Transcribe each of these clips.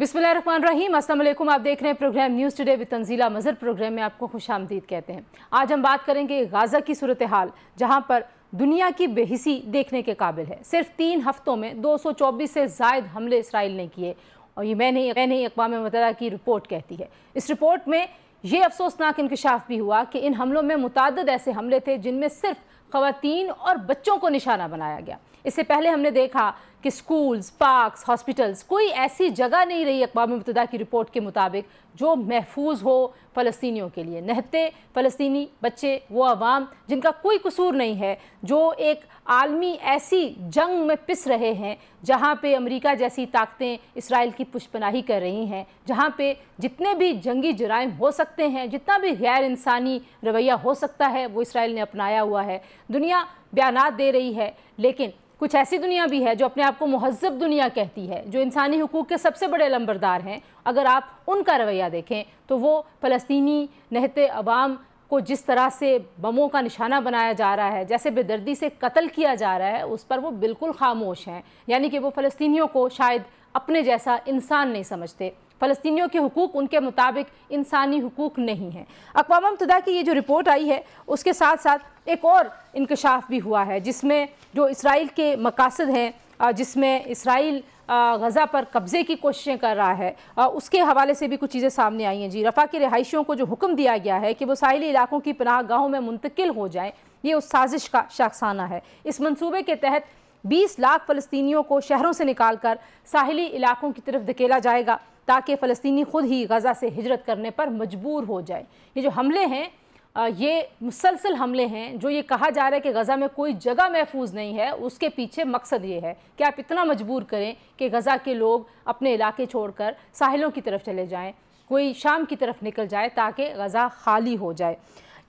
बिस्मिल्लाहिर्रहमानिर्रहीम, अस्सलाम वालेकुम। आप देख रहे हैं programme news today with Tanzeela Mazhar. Programme में आपको खुशामदीद कहते हैं। आज हम बात करेंगे गाज़ा की सूरत हाल, जहां पर दुनिया की बेहिसी देखने के काबिल है। सिर्फ 3 हफ्तों में 224 से ज़ायद हमले इसराइल ने किए, और ये मैंने अक़वाम मुत्तहिदा की रिपोर्ट कहती है। इस रिपोर्ट में ये अफसोसनाक इंकशाफ भी हुआ कि इन हमलों में मुताद्दद ऐसे हमले थे जिनमें सिर्फ ख़वातीन और बच्चों को निशाना बनाया गया। इससे पहले हमने देखा कि स्कूल्स, पार्क्स, हॉस्पिटल्स, कोई ऐसी जगह नहीं रही अक़वाम मुत्तहिदा की रिपोर्ट के मुताबिक जो महफूज हो फ़लस्तीनियों के लिए। नहते फ़लस्तीनी बच्चे, वो अवाम जिनका कोई कसूर नहीं है, जो एक आलमी ऐसी जंग में पिस रहे हैं जहाँ पे अमेरिका जैसी ताकतें इसराइल की पुष्पनाही कर रही हैं, जहाँ पे जितने भी जंगी जराइम हो सकते हैं, जितना भी गैर इंसानी रवैया हो सकता है, वो इसराइल ने अपनाया हुआ है। दुनिया बयानात दे रही है, लेकिन कुछ ऐसी दुनिया भी है जो अपने आप को मुहज़्ज़ब दुनिया कहती है, जो इंसानी हुकूक के सबसे बड़े लंबरदार हैं। अगर आप उनका रवैया देखें तो वो फ़लस्तीनी नहते अवाम को जिस तरह से बमों का निशाना बनाया जा रहा है, जैसे बेदर्दी से कत्ल किया जा रहा है, उस पर वो बिल्कुल खामोश हैं। यानी कि वो फ़लस्तीनियों को शायद अपने जैसा इंसान नहीं समझते। फ़लस्तीनियों के हुकूक उनके मुताबिक इंसानी हुकूक नहीं हैं। अक़वाम मुत्तहिदा की ये जो रिपोर्ट आई है, उसके साथ साथ एक और इंकशाफ भी हुआ है, जिसमें जो इसराइल के मकासद हैं, जिसमें इसराइल गज़ा पर कब्ज़े की कोशिशें कर रहा है, उसके हवाले से भी कुछ चीज़ें सामने आई हैं। जी, रफ़ा के रिहायशियों को जो हुक्म दिया गया है कि वो साहिली इलाकों की पनाह गाहों में मुंतकिल हो जाएँ, ये उस साजिश का शाखसाना है। इस मंसूबे के तहत 20 लाख फ़लस्तीनियों को शहरों से निकाल कर साहिली इलाकों की तरफ धकेला जाएगा, ताकि फ़लस्तीनी ख़ुद ही गज़ा से हिजरत करने पर मजबूर हो जाए। ये जो हमले हैं, ये मुसलसल हमले हैं। जो ये कहा जा रहा है कि गज़ा में कोई जगह महफूज नहीं है, उसके पीछे मकसद ये है कि आप इतना मजबूर करें कि गज़ा के लोग अपने इलाके छोड़कर साहिलों की तरफ चले जाएं, कोई शाम की तरफ निकल जाए ताकि गज़ा खाली हो जाए।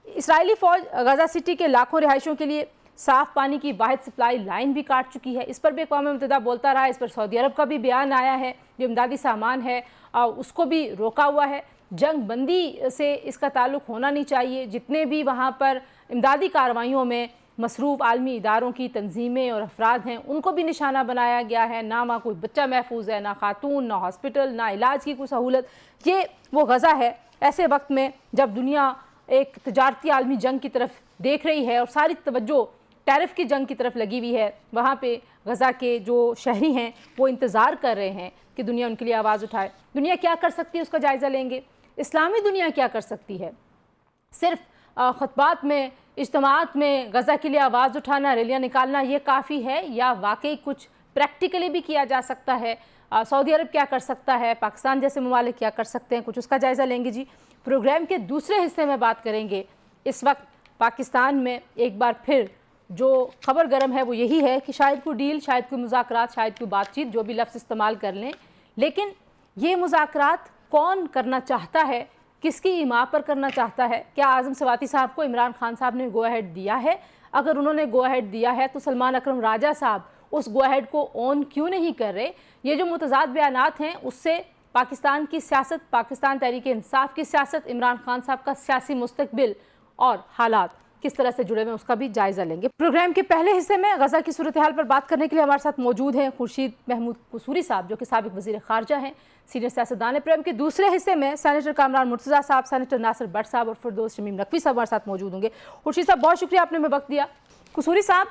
इसराइली फ़ौज गज़ा सिटी के लाखों रिहायशियों के लिए साफ़ पानी की वाहिद सप्लाई लाइन भी काट चुकी है। इस पर भी अक़वाम मुत्तहिदा बोलता रहा है। इस पर सऊदी अरब का भी बयान आया है। जो इमदादी सामान है उसको भी रोका हुआ है। जंग बंदी से इसका ताल्लुक़ होना नहीं चाहिए। जितने भी वहाँ पर इमदादी कार्रवाइयों में मसरूफ़ आलमी इदारों की तंजीमें और अफराद हैं, उनको भी निशाना बनाया गया है। ना वहाँ कोई बच्चा महफूज है, ना खातून, ना हॉस्पिटल, ना इलाज की कोई सहूलत। ये वो गज़ा है ऐसे वक्त में जब दुनिया एक तजारती आलमी जंग की तरफ देख रही है और सारी तवज्जो टैरिफ की जंग की तरफ लगी हुई है। वहाँ पे गज़ा के जो शहरी हैं वो इंतज़ार कर रहे हैं कि दुनिया उनके लिए आवाज़ उठाए। दुनिया क्या कर सकती है, उसका जायज़ा लेंगे। इस्लामी दुनिया क्या कर सकती है? सिर्फ ख़ुतबात में, इज्तिमाआत में गज़ा के लिए आवाज़ उठाना, रैलियाँ निकालना, ये काफ़ी है, या वाकई कुछ प्रैक्टिकली भी किया जा सकता है? सऊदी अरब क्या कर सकता है? पाकिस्तान जैसे ममालिक क्या कर सकते हैं? कुछ उसका जायज़ा लेंगे। जी, प्रोग्राम के दूसरे हिस्से में बात करेंगे। इस वक्त पाकिस्तान में एक बार फिर जो खबर गर्म है वो यही है कि शायद कोई डील, शायद कोई मुज़ाकरात, शायद कोई बातचीत, जो भी लफ्ज़ इस्तेमाल कर लें, लेकिन ये मुज़ाकरात कौन करना चाहता है, किसकी इमा पर करना चाहता है? क्या आज़म सवाती साहब को इमरान खान साहब ने गो अहेड दिया है? अगर उन्होंने गो अहेड दिया है तो सलमान अकरम राजा साहब उस गो अहेड को ऑन क्यों नहीं कर रहे? ये जो मुतज़ाद बयानात हैं, उससे पाकिस्तान की सियासत, पाकिस्तान तहरीक इंसाफ की सियासत, इमरान खान साहब का सियासी मुस्तकबिल और हालात किस तरह से जुड़े हुए, उसका भी जायज़ा लेंगे। प्रोग्राम के पहले हिस्से में गज़ा की सूरत हाल पर बात करने के लिए हमारे साथ मौजूद हैं खुर्शीद महमूद कसूरी साहब, जो कि साबिक वज़ीर ख़ारजा हैं, सीनियर सियासतदान। प्रोग्राम के दूसरे हिस्से में सेनेटर कामरान मुर्तज़ा साहब, सेनेटर नासिर भट्ट साहब और फिरदौस शमीम नकवी साहब हमारे साथ मौजूद होंगे। खुर्शीद साहब, बहुत शुक्रिया, आपने हमें वक्त दिया। कसूरी साहब,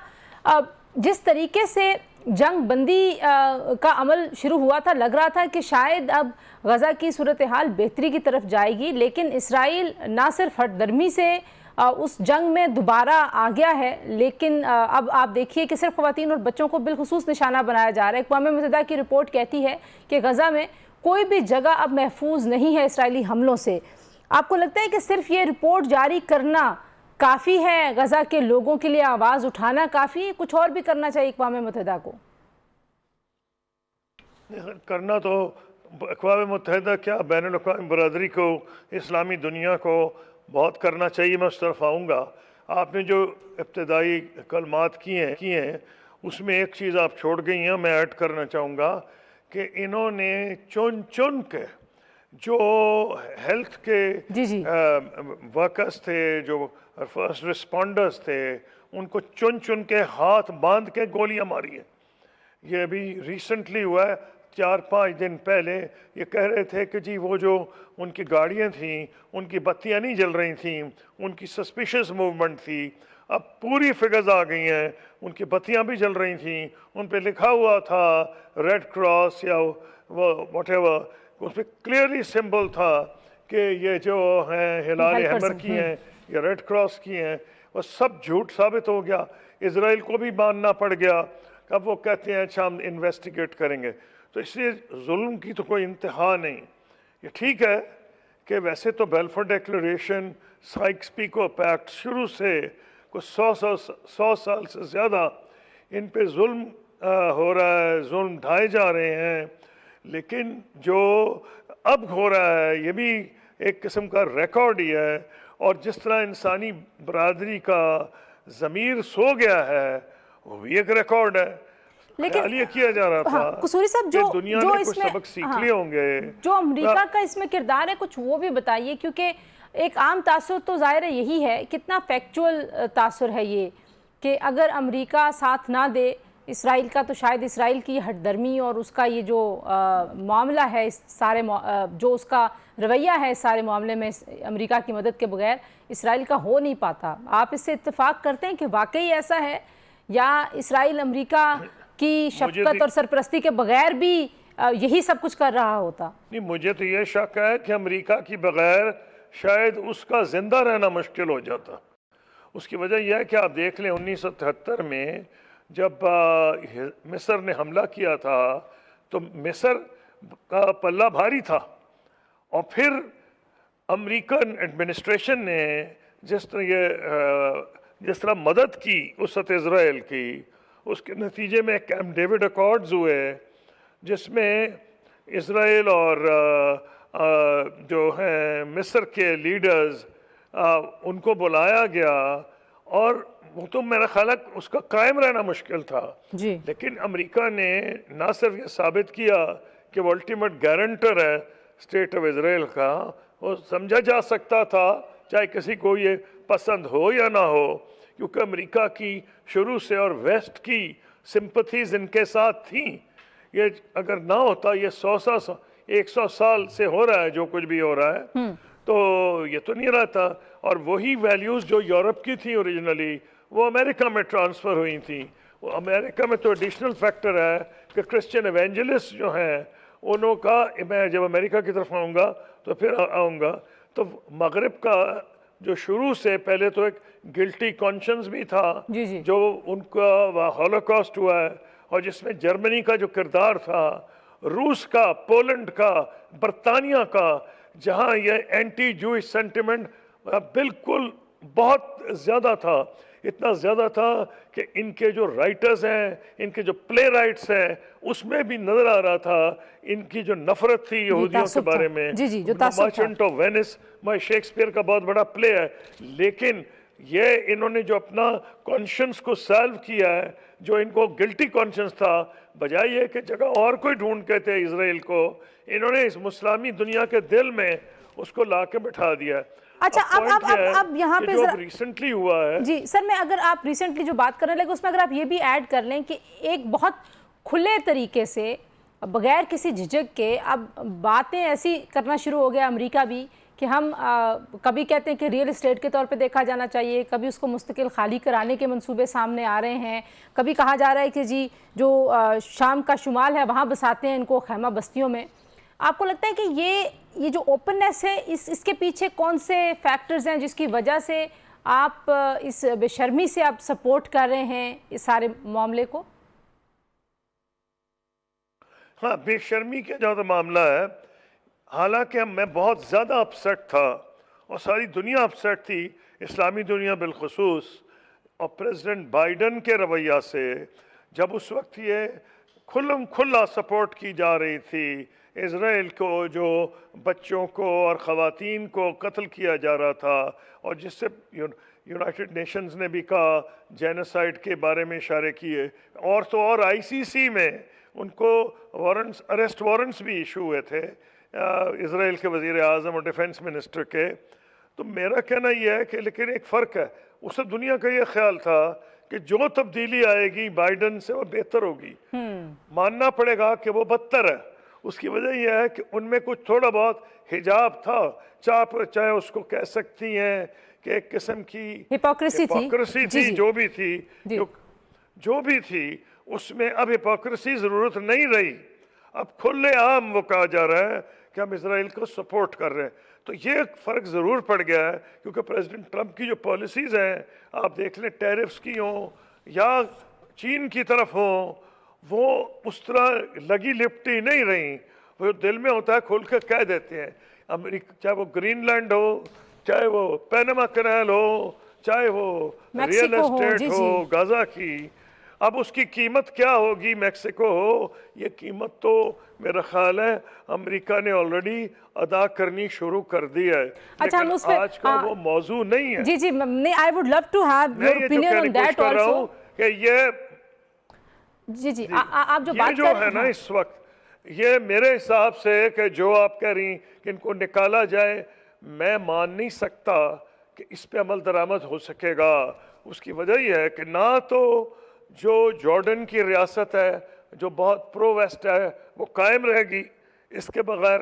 जिस तरीके से जंग बंदी का अमल शुरू हुआ था, लग रहा था कि शायद अब गज़ा की सूरत हाल बेहतरी की तरफ जाएगी, लेकिन इसराइल ना सिर्फ हटदर्मी से उस जंग में दोबारा आ गया है, लेकिन अब आप देखिए कि सिर्फ ख़वातीन और बच्चों को बिलखुसूस निशाना बनाया जा रहा है। अक़वाम मुत्तहिदा की रिपोर्ट कहती है कि गज़ा में कोई भी जगह अब महफूज नहीं है इसराइली हमलों से। आपको लगता है कि सिर्फ ये रिपोर्ट जारी करना काफ़ी है? गज़ा के लोगों के लिए आवाज़ उठाना काफ़ी है? कुछ और भी करना चाहिए अक़वाम मुत्तहिदा को? करना तो अक़वाम मुत्तहिदा क्या, बैनुल अक़वामी बरादरी को, इस्लामी दुनिया को बहुत करना चाहिए। मैं उस तरफ आऊँगा। आपने जो इब्तदाई कलमात किए हैं उसमें एक चीज़ आप छोड़ गई हैं, मैं ऐड करना चाहूँगा कि इन्होंने चुन चुन के जो हेल्थ के वर्कर्स थे, जो फर्स्ट रिस्पॉन्डर्स थे, उनको चुन चुन के हाथ बांध के गोलियां मारी हैं। ये अभी रिसेंटली हुआ है। 4-5 दिन पहले ये कह रहे थे कि जी वो जो उनकी गाड़ियाँ थीं उनकी बत्तियाँ नहीं जल रही थीं, उनकी सस्पिशियस मूवमेंट थी। अब पूरी फिगर्स आ गई हैं, उनकी बत्तियाँ भी जल रही थीं, उन पे लिखा हुआ था रेड क्रॉस या वो व्हाटएवर, उस पर क्लियरली सिंबल था कि ये जो हैं हिलाल हैमर की हैं या रेड क्रॉस की हैं। वो सब झूठ साबित हो गया, इजराइल को भी मानना पड़ गया। अब वो कहते हैं अच्छा हम इन्वेस्टिगेट करेंगे। तो इसलिए जुल्म की तो कोई इंतहा नहीं। ये ठीक है कि वैसे तो बेल्फोर डिक्लेरेशन, साइक्स-पिको पैक्ट शुरू से कुछ 100 साल से ज़्यादा इन पे जुल्म हो रहा है, जुल्म ढाए जा रहे हैं। लेकिन जो अब हो रहा है ये भी एक किस्म का रिकॉर्ड ही है। और जिस तरह इंसानी बरादरी का ज़मीर सो गया है वो भी एक रिकॉर्ड है। लेकिन ये किया जा रहा था कसूरी साहब कि दुनिया जो ने कुछ इसमें सबक सीख लिए होंगे। जो अमेरिका का इसमें किरदार है कुछ वो भी बताइए, क्योंकि एक आम तासुर तो ज़ाहिर है यही है, कितना फैक्चुअल तासुर है ये कि अगर अमेरिका साथ ना दे इसराइल का तो शायद इसराइल की हटदर्मी और उसका ये जो मामला है, इस सारे जो उसका रवैया है इस सारे मामले में अमेरिका की मदद के बगैर इसराइल का हो नहीं पाता। आप इससे इत्तेफाक करते हैं कि वाकई ऐसा है या इसराइल अमेरिका की शफकत और सरपरस्ती के बगैर भी यही सब कुछ कर रहा होता? नहीं, मुझे तो ये शक है कि अमेरिका की बगैर शायद उसका जिंदा रहना मुश्किल हो जाता। उसकी वजह यह है कि आप देख लें 1973 में जब मिस्र ने हमला किया था तो मिस्र का पल्ला भारी था। और फिर अमेरिकन एडमिनिस्ट्रेशन ने जिस तरह मदद की उसत इज़राइल की, उसके नतीजे में कैंप डेविड अकॉर्ड्स हुए जिसमें इज़राइल और जो हैं मिस्र के लीडर्स उनको बुलाया गया। और वो तो मेरा ख्याल है उसका कायम रहना मुश्किल था जी। लेकिन अमेरिका ने ना सिर्फ ये साबित किया कि वो अल्टीमेट गारंटर है स्टेट ऑफ इज़राइल का, वो समझा जा सकता था चाहे किसी को ये पसंद हो या ना हो, क्योंकि अमेरिका की शुरू से और वेस्ट की सिंपथीज इनके साथ थी। ये अगर ना होता, ये 100 साल से हो रहा है जो कुछ भी हो रहा है, तो ये तो नहीं रहता। और वही वैल्यूज़ जो यूरोप की थी ओरिजिनली वो अमेरिका में ट्रांसफ़र हुई थी। वो अमेरिका में तो एडिशनल फैक्टर है कि क्रिश्चियन एवेंजलिस्ट जो हैं उन्हों का, मैं जब अमेरिका की तरफ आऊँगा तो फिर आऊँगा, तो मगरिब का जो शुरू से पहले तो एक गिल्टी कॉन्शियंस भी था जी। जो उनका हॉलोकॉस्ट हुआ है, और जिसमें जर्मनी का जो किरदार था, रूस का, पोलैंड का, बरतानिया का, जहाँ ये एंटी जूइश सेंटिमेंट बिल्कुल बहुत ज़्यादा था। इतना ज़्यादा था कि इनके जो राइटर्स हैं, इनके जो प्ले राइट्स हैं, उसमें भी नज़र आ रहा था इनकी जो नफ़रत थी यहूदियों के बारे में। जी, जो मर्चेंट ऑफ वेनिस शेक्सपियर का बहुत बड़ा प्ले है, लेकिन ये इन्होंने जो अपना कॉन्शियंस को सॉल्व किया है, जो इनको गिल्टी कॉन्शियंस था, बजाय ये कि जगह और कोई ढूंढते थे इजराइल को, इन्होंने इस मुस्लिमी दुनिया के दिल में उसको ला के बिठा दिया। अच्छा, अब यहाँ पे जो रिसेंटली हुआ है जी सर, मैं अगर आप रिसेंटली जो बात कर रहे हैं उसमें अगर आप ये भी ऐड कर लें कि एक बहुत खुले तरीके से बगैर किसी झिझक के अब बातें ऐसी करना शुरू हो गया अमेरिका भी कि हम कभी कहते हैं कि रियल एस्टेट के तौर पे देखा जाना चाहिए, कभी उसको मुस्तकिल खाली कराने के मंसूबे सामने आ रहे हैं, कभी कहा जा रहा है कि जी जो शाम का शुमाल है वहाँ बसाते हैं इनको खैमा बस्तियों में। आपको लगता है कि ये जो ओपननेस है इसके पीछे कौन से फैक्टर्स हैं जिसकी वजह से आप इस बेशर्मी से आप सपोर्ट कर रहे हैं इस सारे मामले को? हाँ, बेशर्मी का जो मामला है, हालांकि मैं बहुत ज़्यादा अपसेट था और सारी दुनिया अपसेट थी, इस्लामी दुनिया बिलखुसूस, और प्रेसिडेंट बाइडन के रवैया से, जब उस वक्त ये खुला सपोर्ट की जा रही थी इज़राइल को, जो बच्चों को और ख़वातीन को कत्ल किया जा रहा था, और जिससे यूनाइटेड नेशंस ने भी कहा, जेनोसाइड के बारे में इशारे किए, और तो और आईसीसी में उनको वारंट्स, अरेस्ट वारंट्स भी इशू हुए थे इज़राइल के वज़ीर आज़म और डिफेंस मिनिस्टर के। तो मेरा कहना यह है कि लेकिन एक फ़र्क है, उस दुनिया का ये ख्याल था कि जो तब्दीली आएगी बाइडन से वो बेहतर होगी। मानना पड़ेगा कि वो बदतर है, اس کی وجہ یہ ہے کہ ان میں کچھ تھوڑا بہت حجاب تھا، چاہے اس کو کہہ سکتی ہیں کہ ایک قسم کی ہپوکریسی تھی، ہپوکریسی جی تھی، جی جو بھی تھی، جی جو بھی تھی، اس میں اب ہپوکریسی ضرورت نہیں رہی۔ اب کھلے عام وہ کہا جا رہا ہے کہ ہم اسرائیل کو سپورٹ کر رہے ہیں۔ تو یہ فرق ضرور پڑ گیا ہے، کیونکہ پریزیڈنٹ ٹرمپ کی جو پالیسیز ہیں، آپ دیکھ لیں ٹیرفز کی ہوں یا چین کی طرف ہوں، وہ اس طرح لگی لپٹی نہیں رہیں۔ وہ دل میں ہوتا ہے کھول کے کہہ دیتے ہیں۔ امریکہ چاہے وہ گرین لینڈ ہو، چاہے وہ پینما کینال ہو، چاہے وہ ریئل میکسیکو ہو، اسٹیٹ جی ہو جی غزہ کی، اب اس کی قیمت کیا ہوگی؟ میکسیکو ہو، یہ قیمت تو میرا خیال ہے امریکہ نے آلریڈی ادا کرنی شروع کر دی ہے، اچھا ہم لیکن اس پہ آج کا وہ موضوع نہیں ہے۔ جی جی I would love to have میں your یہ جو opinion کہنے on کی کوشش that کر رہا also۔ ہوں کہ یہ جی جی آپ جو یہ بات جو کر ہے نا ہاں اس وقت، یہ میرے حساب سے کہ جو آپ کہہ رہی کہ ان کو نکالا جائے، میں مان نہیں سکتا کہ اس پہ عمل درآمد ہو سکے گا۔ اس کی وجہ یہ ہے کہ نہ تو جو جارڈن کی ریاست ہے جو بہت پرو ویسٹ ہے وہ قائم رہے گی اس کے بغیر۔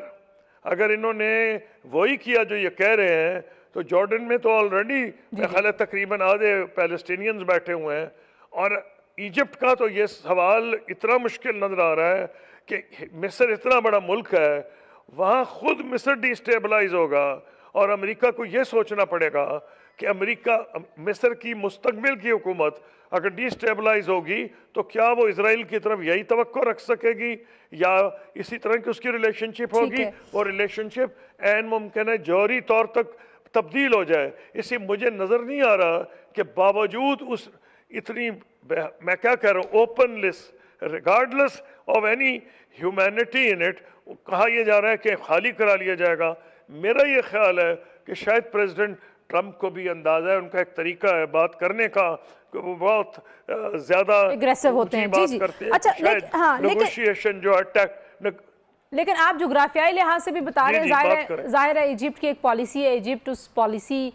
اگر انہوں نے وہی کیا جو یہ کہہ رہے ہیں تو جارڈن میں تو آلریڈی میرا خیال ہے تقریباً آدھے پیلسٹینینز بیٹھے ہوئے ہیں، اور ایجپٹ کا تو یہ سوال اتنا مشکل نظر آ رہا ہے کہ مصر اتنا بڑا ملک ہے، وہاں خود مصر ڈی اسٹیبلائز ہوگا، اور امریکہ کو یہ سوچنا پڑے گا کہ مصر کی مستقبل کی حکومت اگر ڈی اسٹیبلائز ہوگی تو کیا وہ اسرائیل کی طرف یہی توقع رکھ سکے گی، یا اسی طرح کی اس کی ریلیشن شپ ہوگی، اور ریلیشن شپ عین ممکن ہے جوہری طور تک تبدیل ہو جائے۔ اسی مجھے نظر نہیں آ رہا کہ باوجود اس اتنی میں کیا کہہ رہا ہوں open list regardless of any humanity in it, کہا یہ جا رہا ہے کہ خالی کرا لیا جائے گا۔ میرا یہ خیال ہے کہ شاید پریزیڈنٹ ٹرمپ کو بھی اندازہ ہے، ان کا ایک طریقہ ہے بات کرنے کا کہ وہ بہت زیادہ اگریسو ہوتے ہیں، جی جی کرتے ہیں، اچھا شاید نیگوشیشن جو لیکن آپ جغرافیائی لحاظ سے بھی بتا رہے ہیں، ظاہر ہے ایجپٹ کی ایک پالیسی ہے، ایجپٹ اس پالیسی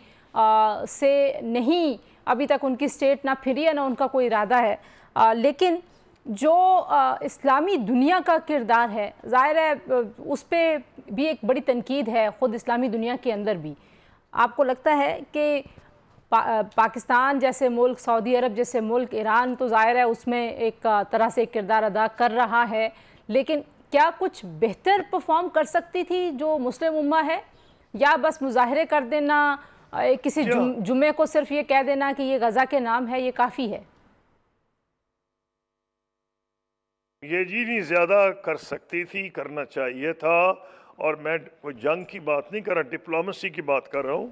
سے نہیں ابھی تک ان کی سٹیٹ نہ پھری ہے نہ ان کا کوئی ارادہ ہے، لیکن جو اسلامی دنیا کا کردار ہے ظاہر ہے اس پہ بھی ایک بڑی تنقید ہے خود اسلامی دنیا کے اندر بھی۔ آپ کو لگتا ہے کہ پاکستان جیسے ملک، سعودی عرب جیسے ملک، ایران تو ظاہر ہے اس میں ایک طرح سے کردار ادا کر رہا ہے، لیکن کیا کچھ بہتر پرفارم کر سکتی تھی جو مسلم امہ ہے، یا بس مظاہرے کر دینا، کسی جمعے کو صرف یہ کہہ دینا کہ یہ غزہ کے نام ہے، یہ کافی ہے؟ یہ جی نہیں زیادہ کر سکتی تھی، کرنا چاہیے تھا، اور میں کوئی جنگ کی بات نہیں کر رہا، ڈپلومیسی کی بات کر رہا ہوں۔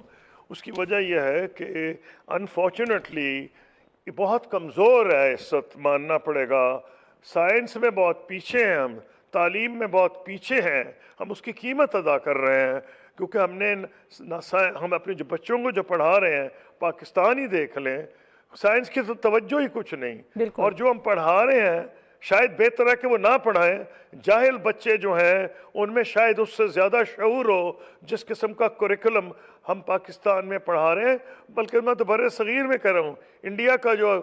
اس کی وجہ یہ ہے کہ انفارچونیٹلی یہ بہت کمزور ہے، اس وقت ماننا پڑے گا۔ سائنس میں بہت پیچھے ہیں ہم، تعلیم میں بہت پیچھے ہیں، ہم اس کی قیمت ادا کر رہے ہیں، کیونکہ ہم اپنے جو بچوں کو جو پڑھا رہے ہیں، پاکستان ہی دیکھ لیں، سائنس کی تو توجہ ہی کچھ نہیں، اور جو ہم پڑھا رہے ہیں شاید بہتر ہے کہ وہ نہ پڑھائیں۔ جاہل بچے جو ہیں ان میں شاید اس سے زیادہ شعور ہو جس قسم کا کریکولم ہم پاکستان میں پڑھا رہے ہیں، بلکہ میں تو بر صغیر میں کہہ رہا ہوں، انڈیا کا جو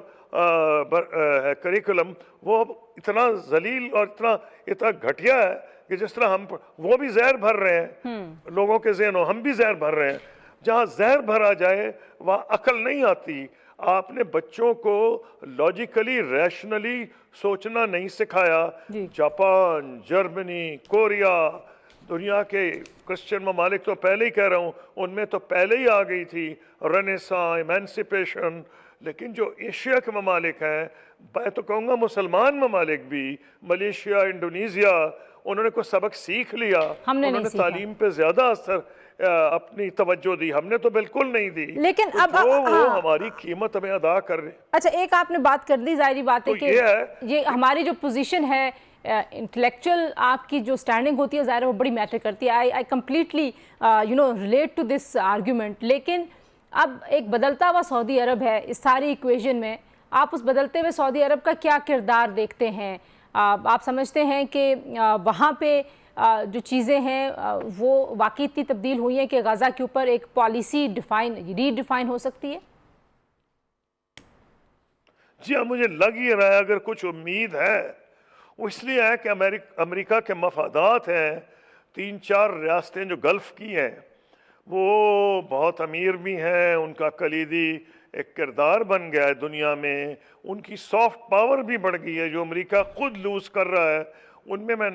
کریکولم وہ اتنا ذلیل اور اتنا گھٹیا ہے کہ جس طرح ہم وہ بھی زہر بھر رہے ہیں لوگوں کے ذہنوں، ہم بھی زہر بھر رہے ہیں۔ جہاں زہر بھرا جائے وہاں عقل نہیں آتی۔ آپ نے بچوں کو لاجیکلی ریشنلی سوچنا نہیں سکھایا۔ جاپان، جرمنی، کوریا، دنیا کے کرسچن ممالک تو پہلے ہی کہہ رہا ہوں، ان میں تو پہلے ہی آ گئی تھی رینیساں، ایمانسپیشن، لیکن جو ایشیا کے ممالک ہیں، میں تو کہوں گا مسلمان ممالک بھی، ملیشیا، انڈونیزیا، انہوں نے کوئی سبق سیکھ لیا، انہوں نے تعلیم پہ زیادہ اثر اپنی توجہ دی، ہم نے تو بالکل نہیں دی، لیکن اب وہ ہماری قیمت ہمیں ادا کر رہے ہیں۔ اچھا ایک آپ نے بات کر دی، ظاہری بات ہے کہ یہ ہماری جو پوزیشن ہے انٹلیکچوئل آپ کی جو سٹینڈنگ ہوتی ہے ظاہر ہے وہ بڑی میٹر کرتی ہے۔ I completely relate to this argument, لیکن اب ایک بدلتا ہوا سعودی عرب ہے اس ساری ایکویژن میں، آپ اس بدلتے ہوئے سعودی عرب کا کیا کردار دیکھتے ہیں؟ آپ سمجھتے ہیں کہ وہاں پہ جو چیزیں ہیں وہ واقعی اتنی تبدیل ہوئی ہیں کہ غزہ کے اوپر ایک پالیسی ری ڈیفائن ہو سکتی ہے؟ جی ہاں، مجھے لگ ہی رہا ہے اگر کچھ امید ہے वो इसलिए है कि अमेरिका के मफादात हैं। 3-4 रियासतें जो गल्फ़ की हैं वो बहुत अमीर भी हैं, उनका कलीदी एक किरदार बन गया है दुनिया में, उनकी सॉफ्ट पावर भी बढ़ गई है जो अमेरिका खुद लूज़ कर रहा है। उनमें मैं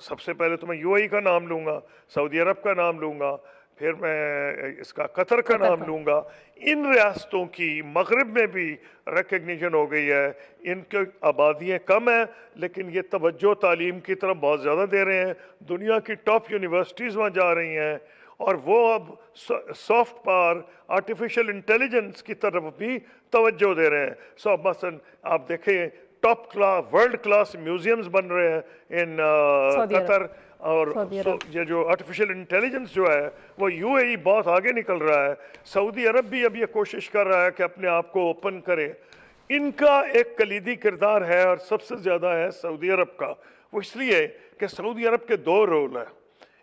सबसे पहले तो मैं यूएई का नाम लूँगा, सऊदी अरब का नाम लूँगा, फिर मैं इसका कतर का नाम लूँगा। इन रियासतों की मगरिब में भी रिकग्निशन हो गई है। इनकी आबादियाँ कम हैं लेकिन ये तवज्जो तालीम की तरफ बहुत ज़्यादा दे रहे हैं, दुनिया की टॉप यूनिवर्सिटीज़ वहाँ जा रही हैं और वो अब सॉफ्ट पावर आर्टिफिशियल इंटेलिजेंस की तरफ भी तवज्जो दे रहे हैं। मसलन आप देखें top class world class museums बन रहे हैं इन कतर, और ये जो आर्टिफिशियल इंटेलिजेंस जो है वो यूएई बहुत आगे निकल रहा है। सऊदी अरब भी अब ये कोशिश कर रहा है कि अपने आप को ओपन करे। इनका एक कलीदी किरदार है और सबसे ज़्यादा है सऊदी अरब का। वो इसलिए कि सऊदी अरब के 2 रोल हैं,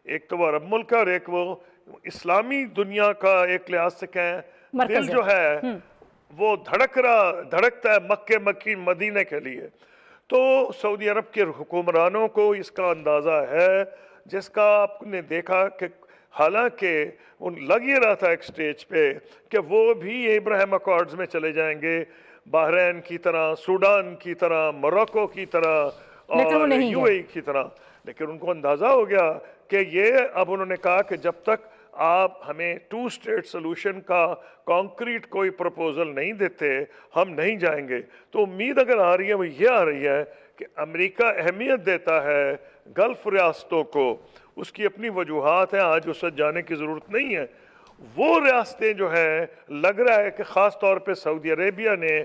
एक तो वो अरब मुल्क है और एक वो इस्लामी दुनिया का एक लिहाज से कहें दिल जो है वो धड़कता है मक्के मदीने के लिए। तो सऊदी अरब के हुक्मरानों को इसका अंदाज़ा है, जिसका आपने देखा कि हालांकि उन लग ही रहा था एक स्टेज पे कि वो भी इब्राहिम अकॉर्ड्स में चले जाएंगे, बहरीन की तरह, सूडान की तरह, मोरक्को की तरह और यूएई की तरह, लेकिन उनको अंदाज़ा हो गया कि ये अब उन्होंने कहा कि जब तक आप हमें 2 स्टेट सोल्यूशन का कॉन्क्रीट कोई प्रपोजल नहीं देते हम नहीं जाएंगे। तो उम्मीद अगर आ रही है वो ये आ रही है कि अमेरिका अहमियत देता है गल्फ़ रियासतों को, उसकी अपनी वजूहात हैं, आज उस वक्त जाने की ज़रूरत नहीं है। वो रियासतें जो हैं लग रहा है कि ख़ास तौर पे सऊदी अरेबिया ने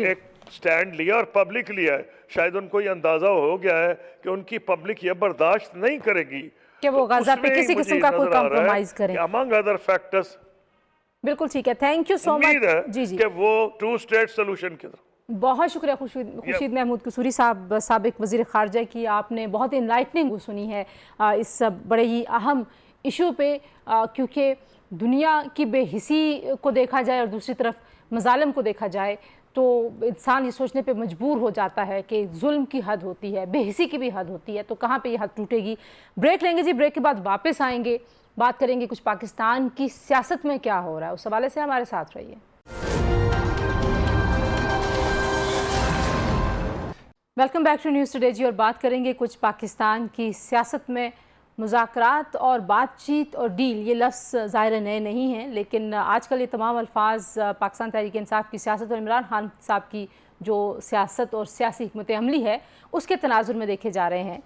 एक स्टैंड लिया और पब्लिक लिया है। शायद उनको ये अंदाज़ा हो गया है कि उनकी पब्लिक ये बर्दाश्त नहीं करेगी कि वो गाजा पे किसी किस्म का कोई कॉम्प्रोमाइज करें। Among other factors. बिल्कुल ठीक है, थैंक यू सो मच। जी जी, कि वो 2 स्टेट सोल्यूशन की तरफ। बहुत शुक्रिया खुर्शीद महमूद कसूरी साहब, साबिक वज़ीर ख़ारजा की। आपने बहुत इनलाइटनिंग सुनी है इस बड़े ही अहम इशू पे, क्योंकि दुनिया की बेहिसी को देखा जाए और दूसरी तरफ मज़ालिम को देखा जाए तो इंसान ये सोचने पे मजबूर हो जाता है कि जुल्म की हद होती है, बेहिसी की भी हद होती है, तो कहाँ पे ये हद टूटेगी। ब्रेक लेंगे जी, ब्रेक के बाद वापस आएंगे, बात करेंगे कुछ पाकिस्तान की सियासत में क्या हो रहा है, उस हवाले से हमारे साथ रहिए। Welcome back to News Today जी, और बात करेंगे कुछ पाकिस्तान की सियासत में। मुज़ाकरात और बातचीत और डील ये लफ्ज़ ज़ाहिर नए नहीं हैं, लेकिन आजकल ये तमाम अल्फाज पाकिस्तान तहरीक इंसाफ की सियासत और इमरान खान साहब की जो सियासत और सियासी हिकमत अमली है उसके तनाजुर में देखे जा रहे हैं।